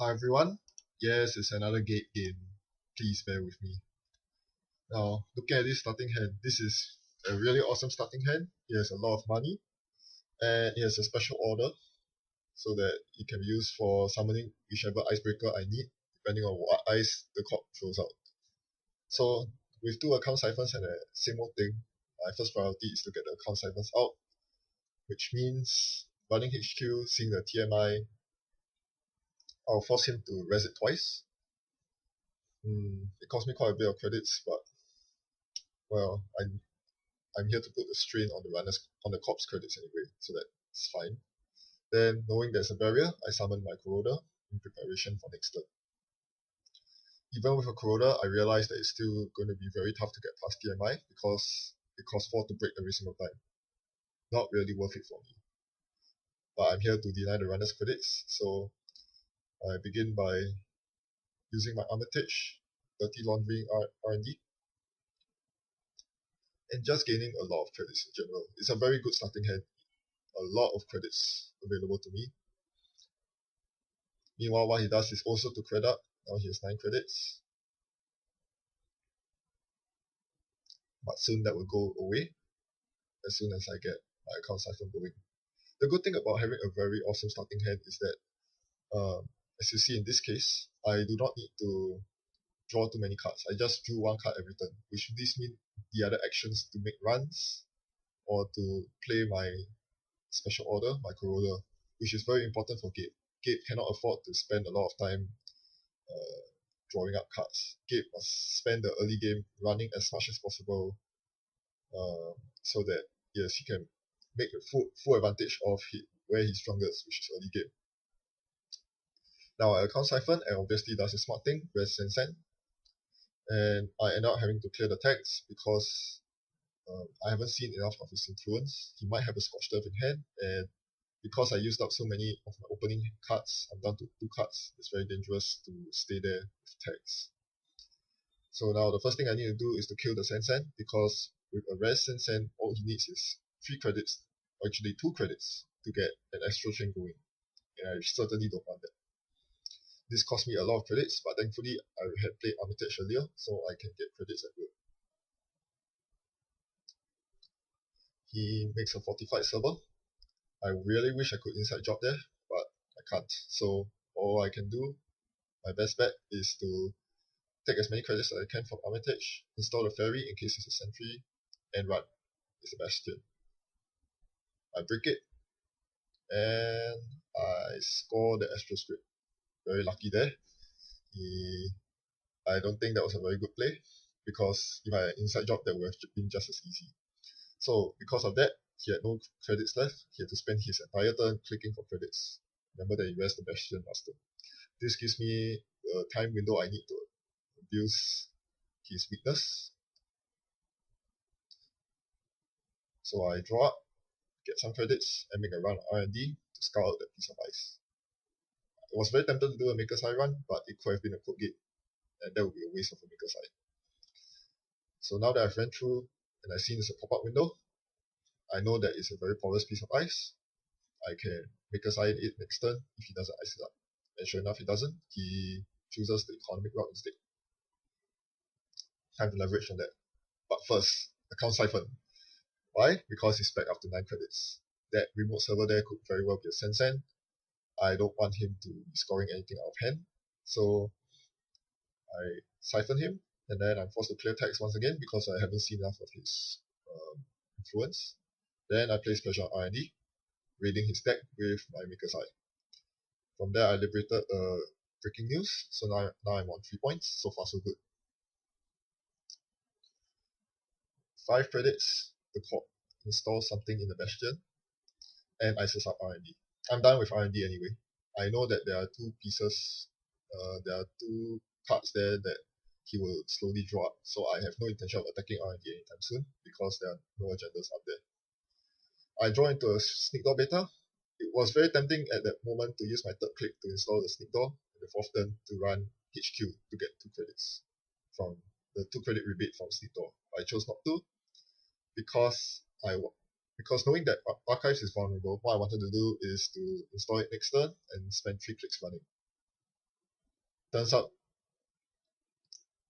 Hi everyone, yes, it's another Gabe game. Please bear with me. Now, looking at this starting hand, this is a really awesome starting hand. It has a lot of money, and it has a special order, so that it can be used for summoning whichever icebreaker I need, depending on what ice the cop throws out. So, with two account ciphers and a same old thing, my first priority is to get the account ciphers out, which means running HQ, seeing the TMI, I'll force him to res it twice. It cost me quite a bit of credits, but well, I'm here to put the strain on the runners on the corpse credits anyway, so that's fine. Then, knowing there's a barrier, I summon my Corroder in preparation for next turn. Even with a Corroder, I realize that it's still going to be very tough to get past TMI because it costs 4 to break every single time. Not really worth it for me. But I'm here to deny the runner's credits, so I begin by using my Armitage, Dirty Laundering R&D, and just gaining a lot of credits in general. It's a very good starting hand. A lot of credits available to me. Meanwhile, what he does is also to credit up. Now he has 9 credits. But soon that will go away as soon as I get my account siphon going. The good thing about having a very awesome starting hand is that, as you see in this case, I do not need to draw too many cards. I just drew 1 card every turn, which leaves me the other actions to make runs or to play my special order, my Corroder, which is very important for Gabe. Gabe cannot afford to spend a lot of time drawing up cards. Gabe must spend the early game running as much as possible, so that yes, he can make a full advantage of where he's strongest, which is early game. Now I account siphon and obviously does a smart thing, res Sensen, and I end up having to clear the tags because I haven't seen enough of his influence. He might have a Scorched Earth in hand, and because I used up so many of my opening cards, I'm down to 2 cards. It's very dangerous to stay there with tags. So now the first thing I need to do is to kill the Sensen, because with a res Sensen, all he needs is 3 credits, or actually 2 credits, to get an astral chain going. And I certainly don't want that. This cost me a lot of credits, but thankfully I had played Armitage earlier, so I can get credits at will. He makes a fortified server. I really wish I could inside job there, but I can't. So all I can do, my best bet, is to take as many credits as I can from Armitage, install the ferry in case it's a sentry, and run. It's a bastion. I break it, and I score the Astral Script. Very lucky there. I don't think that was a very good play, because if I had inside job, that would have been just as easy. So because of that, he had no credits left. He had to spend his entire turn clicking for credits. Remember that he rests the Bastion Master. This gives me the time window I need to abuse his weakness. So I draw up, get some credits, and make a run of R&D to scout out that piece of ice. I was very tempted to do a Maker's Eye run, but it could have been a Code Gate, and that would be a waste of a Maker's Eye. So now that I've ran through and I've seen it's a pop-up window, I know that it's a very porous piece of ice. I can Maker's Eye it next turn if he doesn't ice it up. And sure enough, he doesn't. He chooses the economic route instead. Time to leverage on that. But first, account siphon. Why? Because he's back up to 9 credits. That remote server there could very well be a Sensen. I don't want him to be scoring anything out of hand. So I siphon him, and then I'm forced to clear tags once again because I haven't seen enough of his influence. Then I place pressure on R&D, raiding his deck with my Maker's Eye. From there I liberated breaking news, so now I'm on 3 points. So far so good. 5 credits, the corp installs something in the Bastion, and ices up R&D. I'm done with R&D anyway. I know that there are 2 pieces, there are 2 cards there that he will slowly draw up, so I have no intention of attacking R&D anytime soon because there are no agendas up there. I draw into a Sneak Door Beta. It was very tempting at that moment to use my 3rd click to install the Sneak Door, and the 4th turn to run HQ to get 2 credits from the 2 credit rebate from Sneak Door. I chose not to because knowing that Archives is vulnerable, what I wanted to do is to install it next turn and spend 3 clicks running. Turns out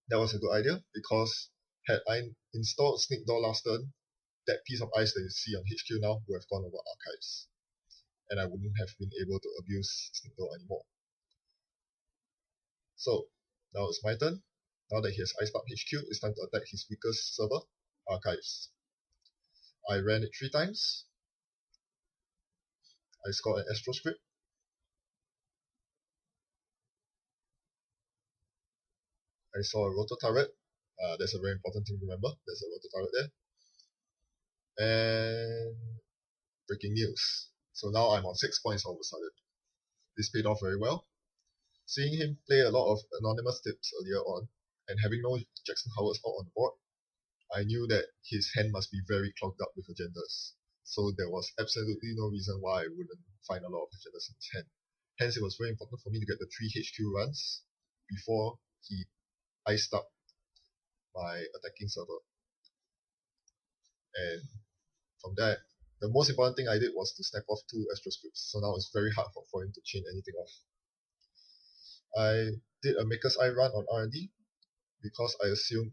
that was a good idea, because had I installed Sneak Door last turn, that piece of ice that you see on HQ now would have gone over archives, and I wouldn't have been able to abuse Sneak Door anymore. So now it's my turn. Now that he has iced up HQ, it's time to attack his weakest server, archives. I ran it 3 times. I scored an Astro Script. I saw a rotor turret. That's a very important thing to remember. There's a rotor turret there. And breaking news. So now I'm on 6 points all of a sudden. This paid off very well. Seeing him play a lot of anonymous tips earlier on, and having no Jackson Howards out on the board, I knew that his hand must be very clogged up with agendas. So there was absolutely no reason why I wouldn't find a lot of agendas in his hand. Hence, it was very important for me to get the 3 HQ runs before he iced up my attacking server. And from that, the most important thing I did was to snap off 2 Astro Scripts. So now it's very hard for him to chain anything off. I did a Maker's Eye run on R&D because I assumed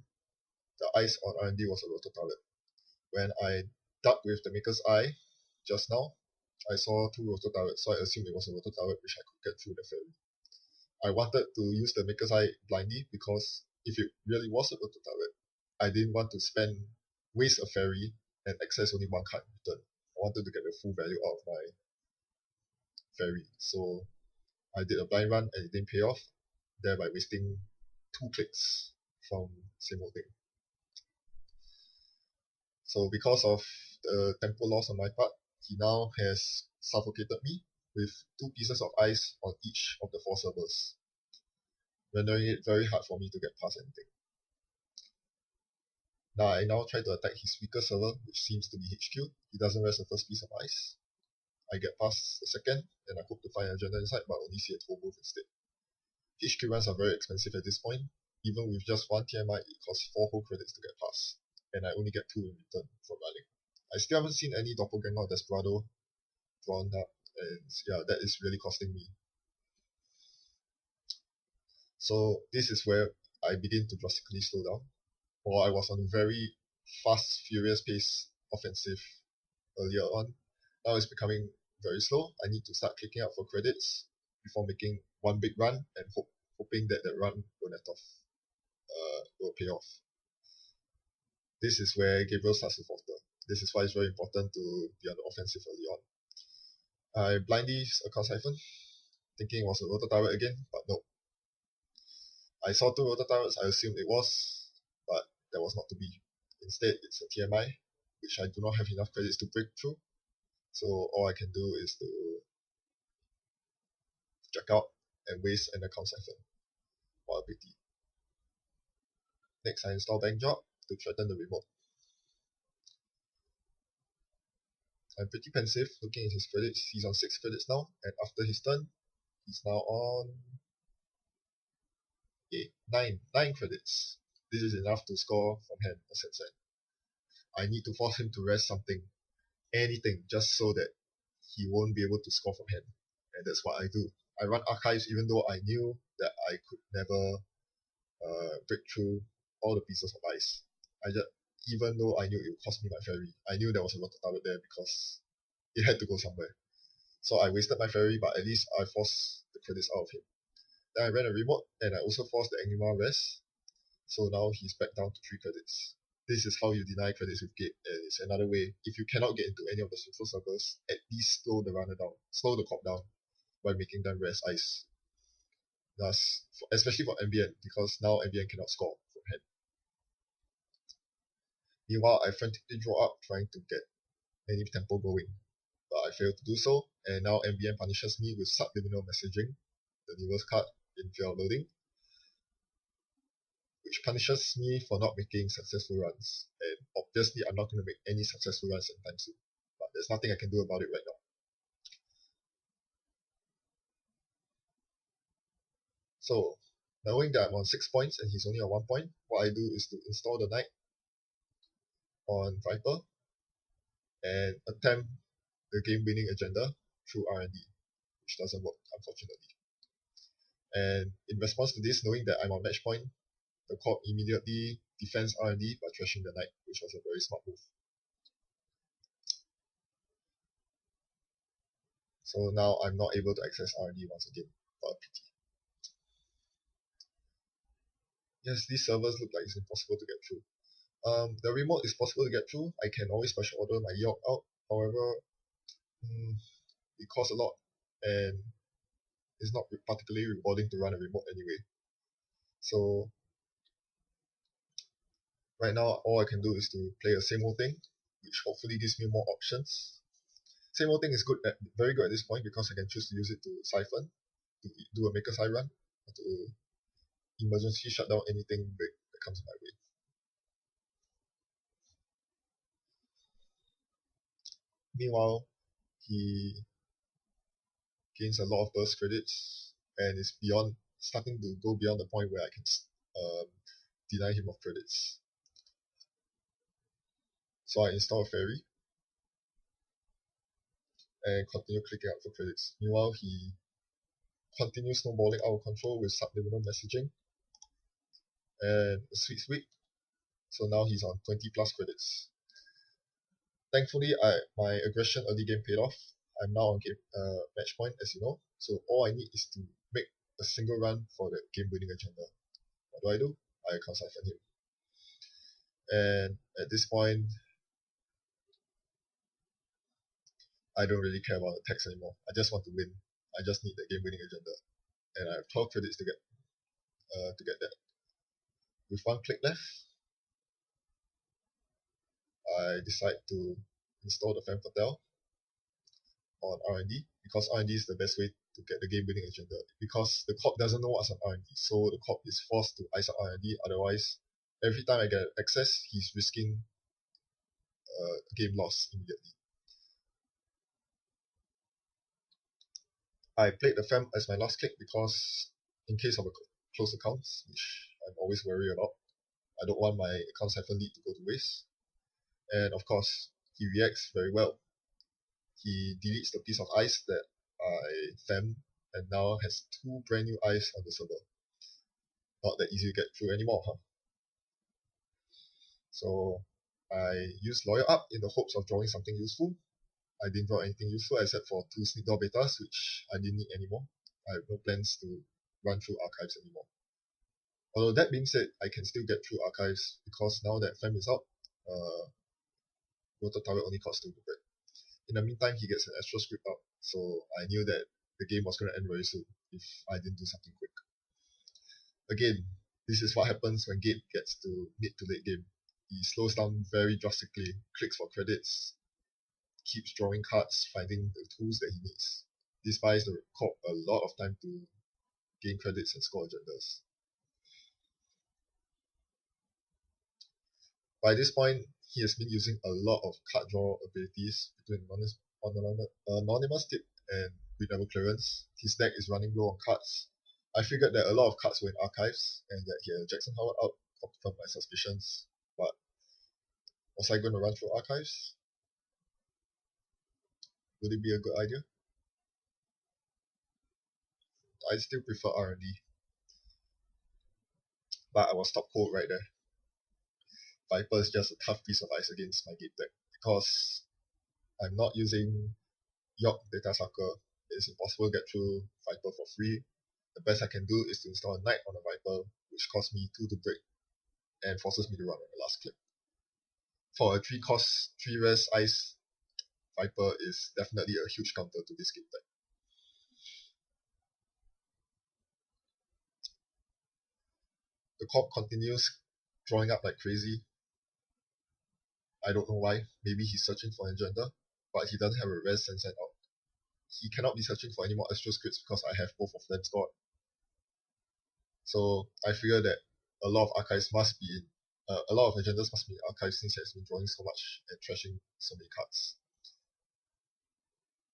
the ice on R&D was a rotor turret. When I dug with the Maker's Eye just now, I saw 2 rotor turrets, so I assumed it was a rotor turret which I could get through the ferry. I wanted to use the Maker's Eye blindly because if it really was a rotor turret, I didn't want to waste a ferry and access only 1 card in return. I wanted to get the full value out of my ferry. So I did a blind run and it didn't pay off, thereby wasting 2 clicks from same old thing. So because of the tempo loss on my part, he now has suffocated me with 2 pieces of ice on each of the 4 servers, rendering it very hard for me to get past anything. I now try to attack his weaker server, which seems to be HQ. He doesn't rest the first piece of ice. I get past the second, and I hope to find an agenda inside, but only see a toll booth instead. HQ runs are very expensive at this point. Even with just 1 TMI, it costs 4 whole credits to get past, and I only get 2 in return for running. I still haven't seen any Doppelganger or Desperado drawn up, and yeah, that is really costing me. So this is where I begin to drastically slow down. While I was on a very fast, furious pace offensive earlier on, now it's becoming very slow. I need to start clicking out for credits before making 1 big run and hoping that that run will pay off. This is where Gabriel starts to falter. This is why it's very important to be on the offensive early on. I blindly account siphon, thinking it was a rotor turret again, but no. I saw 2 rotor turrets, I assumed it was, but that was not to be. Instead, it's a TMI, which I do not have enough credits to break through. So all I can do is to check out and waste an account siphon. What a pity. Next, I install Bank Job to threaten the remote. I'm pretty pensive looking at his credits. He's on 6 credits now, and after his turn, he's now on 9 credits. This is enough to score from hand a set. I need to force him to rest something, anything, just so that he won't be able to score from hand. And that's what I do. I run archives even though I knew that I could never break through all the pieces of ice. Even though I knew it would cost me my ferry, I knew there was a rotor turret there because it had to go somewhere. So I wasted my ferry, but at least I forced the credits out of him. Then I ran a remote, and I also forced the Enigma rest. So now he's back down to 3 credits. This is how you deny credits with Gabe, and it's another way. If you cannot get into any of the central servers, at least slow the runner down, slow the cop down by making them rest ice. Thus, especially for NBN, because now NBN cannot score from hand. Meanwhile, I frantically draw up trying to get any tempo going, but I failed to do so, and now NBN punishes me with subliminal messaging, the newest card in fear of loading, which punishes me for not making successful runs. And obviously, I'm not going to make any successful runs anytime soon, but there's nothing I can do about it right now. So, knowing that I'm on 6 points and he's only on 1 point, what I do is to install the Knight on Viper and attempt the game-winning agenda through R&D, which doesn't work, unfortunately. And in response to this, knowing that I'm on match point, the corp immediately defends R&D by trashing the knight, which was a very smart move. So now I'm not able to access R&D once again. What a pity. Yes, these servers look like it's impossible to get through. The remote is possible to get through. I can always special order my York out. However, it costs a lot and it's not particularly rewarding to run a remote anyway. So right now, all I can do is to play a same old thing, which hopefully gives me more options. Same old thing is very good at this point because I can choose to use it to siphon, to do a maker's high run, or to emergency shut down anything big that comes my way. Meanwhile, he gains a lot of burst credits and is starting to go beyond the point where I can deny him of credits. So I install a fairy and continue clicking out for credits. Meanwhile, he continues snowballing out of control with subliminal messaging and a sweet sweep. So now he's on 20 plus credits. Thankfully, my aggression early game paid off. I'm now on match point, as you know. So all I need is to make a single run for the game-winning agenda. What do? I can't siphon him. And at this point, I don't really care about the text anymore. I just want to win. I just need the game-winning agenda. And I have 12 credits to get that. With one click left, I decide to install the Femme Fatale on R&D because R&D is the best way to get the game-winning agenda. Because the corp doesn't know what's on R&D, so the corp is forced to ice out R&D. Otherwise, every time I get access, he's risking game loss immediately. I played the Femme as my last click because in case of a close accounts, which I'm always wary about, I don't want my account siphon lead to go to waste. And of course, he reacts very well. He deletes the piece of ice that I femmed and now has 2 brand new ice on the server. Not that easy to get through anymore, huh? So I used Lawyer Up in the hopes of drawing something useful. I didn't draw anything useful except for 2 sneak door betas, which I didn't need anymore. I have no plans to run through archives anymore. Although that being said, I can still get through archives because now that Femme is out, Rotor Turret only costs 2 to break. In the meantime, he gets an extra script out, so I knew that the game was going to end very soon if I didn't do something quick. Again, this is what happens when Gabe gets to mid to late game. He slows down very drastically, clicks for credits, keeps drawing cards, finding the tools that he needs. This buys the corp a lot of time to gain credits and score agendas. By this point, he has been using a lot of card draw abilities between anonymous tip and with level clearance. His deck is running low on cards. I figured that a lot of cards were in archives and that he had Jackson Howard out confirmed my suspicions. But was I going to run through archives? Would it be a good idea? I still prefer R&D. But I was top cold right there. Viper is just a tough piece of ice against my Gabe deck because I'm not using York Data Sucker. It's impossible to get through Viper for free. The best I can do is to install a Knight on a Viper, which costs me 2 to break and forces me to run on the last click. For a 3 cost, 3 res ice, Viper is definitely a huge counter to this Gabe deck. The corp continues drawing up like crazy. I don't know why. Maybe he's searching for an agenda, but he doesn't have a res and send out. He cannot be searching for any more extra scripts because I have both of them stored. So I figure that a lot of archives must be in, a lot of agendas must be in archives since he has been drawing so much and trashing so many cards.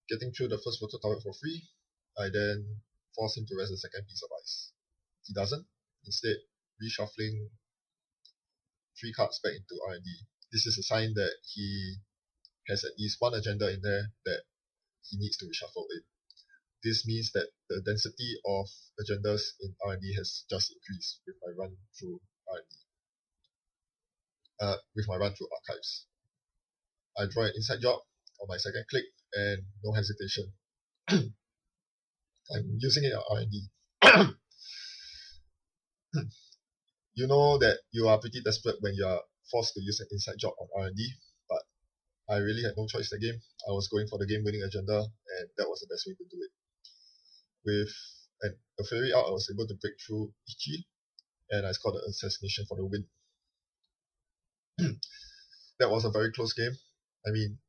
Getting through the first Rotor Turret for free, I then force him to res the second piece of ice. He doesn't, instead reshuffling 3 cards back into R&D. This is a sign that he has at least one agenda in there that he needs to reshuffle it. this means that the density of agendas in R&D has just increased with my run through R&D, with my run through archives. I draw an inside job on my second click and no hesitation. I'm using it on R&D. You know that you are pretty desperate when you are forced to use an inside job on R&D, but I really had no choice in the game. I was going for the game-winning agenda, and that was the best way to do it. With a fairy out, I was able to break through Ichi, and I scored the assassination for the win. That was a very close game. I mean,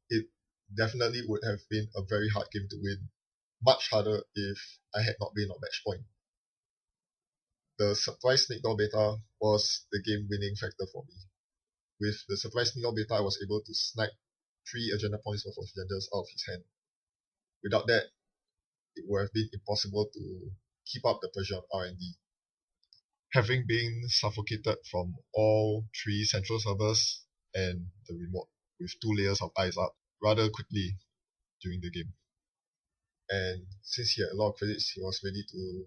it definitely would have been a very hard game to win. Much harder if I had not been on match point. The surprise snake door beta was the game-winning factor for me. With the surprise snake door beta, I was able to snipe 3 agenda points worth of agendas out of his hand. Without that, it would have been impossible to keep up the pressure on R&D. Having been suffocated from all 3 central servers and the remote with 2 layers of eyes up rather quickly during the game. And since he had a lot of credits, he was ready to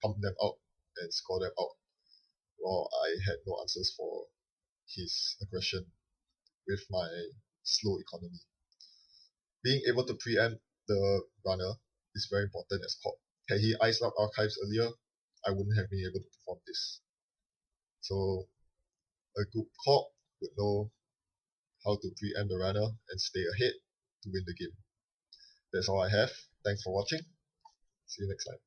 pump them out and score them out, while I had no answers for his aggression with my slow economy. Being able to preempt the runner is very important as COP. Had he iced out archives earlier, I wouldn't have been able to perform this. So a good COP would know how to preempt the runner and stay ahead to win the game. That's all I have. Thanks for watching. See you next time.